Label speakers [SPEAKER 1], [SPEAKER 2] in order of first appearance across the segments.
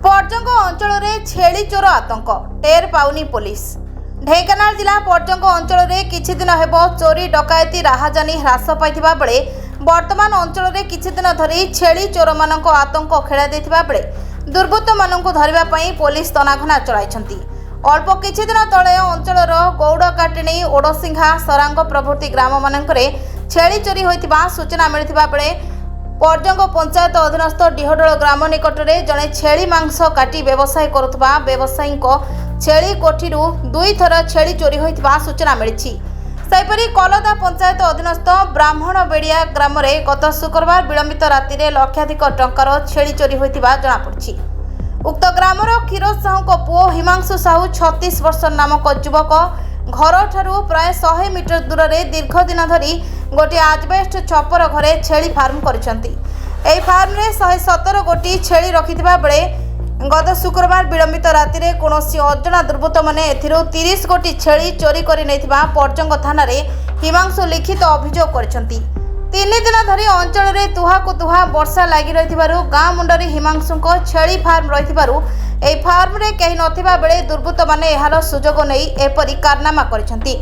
[SPEAKER 1] पर्जंग अंचल में छेली चोर आतंक टेर पाउनी पुलिस। ढेंकानाल जिला पर्जंग अंचल में किछि दिन हेब चोरी डकायती राहाजानी ह्रास पाइथिबा बेले वर्तमान अंचल में किछि दिन धरी छेली चोर मानक आतंक खेला देथिबा बेले दुर्बृत्त मानक धरिबा पई पुलिस तनाघना चलाइछंती। अल्प किछि दिन तले अंचलर गौड़काटिनी ओडसिंघा सरांग प्रभृति ग्राम मानकरे छेली चोरी होइतिबा सूचना मिलिथिबा बेले पर्जंग पंचायत अधीनस्थ डिहडोल ग्राम निकट में जड़े छेली मांस काटी व्यवसाय करुवा व्यवसायी छेली कोठीरू 2 थर छेली चोरी होइतिबा सूचना मिली। सेहिपरि कलदा पंचायत अधीनस्थ ब्राह्मणबेड़िया ग्राम में गत शुक्रवार विलंबित राति में लक्षाधिक टंकार छेली चोरी होइतिबा जଣା पड़छि। उक्त ग्रामर क्षीरोद साहू पुओ हिमांशु साहू 36 वर्ष नामक युवक घर ठारू प्राय 100 मीटर दूर में दीर्घ दिन धरी गोटे आजबेस्ट छपर घरे छेली फार्म करिसंती। एही फार्म रे 117 गोटी छेली रखिथिबा बेले गत शुक्रवार विलंबित राति में कौनसी अजଣା दुर्बृत्त माने एथिरो 30 गोटी छेली चोरी करि नैथिबा पर्जंग थाना रे हिमांशु लिखित अभियोग करिसंती। 3 दिन धरी अंचल में तुहाकु तुहा वर्षा लगी रहिथिबारु गाँ मुंडरी हिमांशुको छेली फार्म रहिथिबारु एही फार्म रे केही नथिबा बेले दुर्बृत्त माने एहार सुजोग नै एपरि कारनामा करिसंती।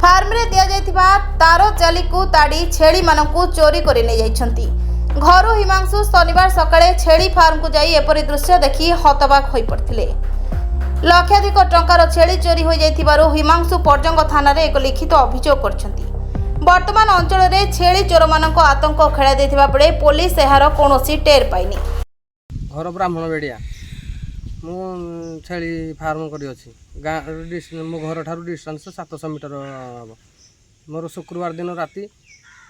[SPEAKER 1] फार्म रे दिया जाइथिबा तार जाली को ताड़ी छेली मानकु चोरी करि नै जाइछंती। घरु हिमांशु शनिवार सकाळे छेली फार्म को जाई एपरि दृश्य देखि हतबाक होई पड़थिले। लक्षाधिक टंकार छेली चोरी होई जाइथिबारु हिमांशु पर्जंग थाना रे एक लिखित अभियोग करछंती। वर्तमान अंचल में छेली चोर मानक आतंक खेला देथिबा बेले पुलिस एहार कोनोसी टेर पाइनी।
[SPEAKER 2] घर ब्राह्मणबेड़िया मु छेली फार्म करी अछि गाँ मो घर ठारू डिस्टेंस 700 मीटर हम। मोर शुक्रवार दिन राति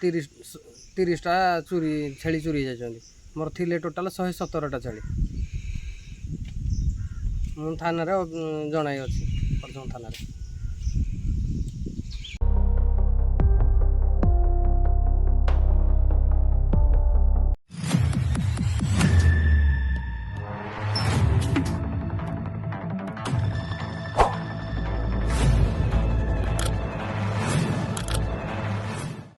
[SPEAKER 2] 30टा छेली चोरी जाइछन्ती। मोर थिले टोटाल 117टा छेली। मु थाना रे जणाई अछि पर्जंग थाना रे।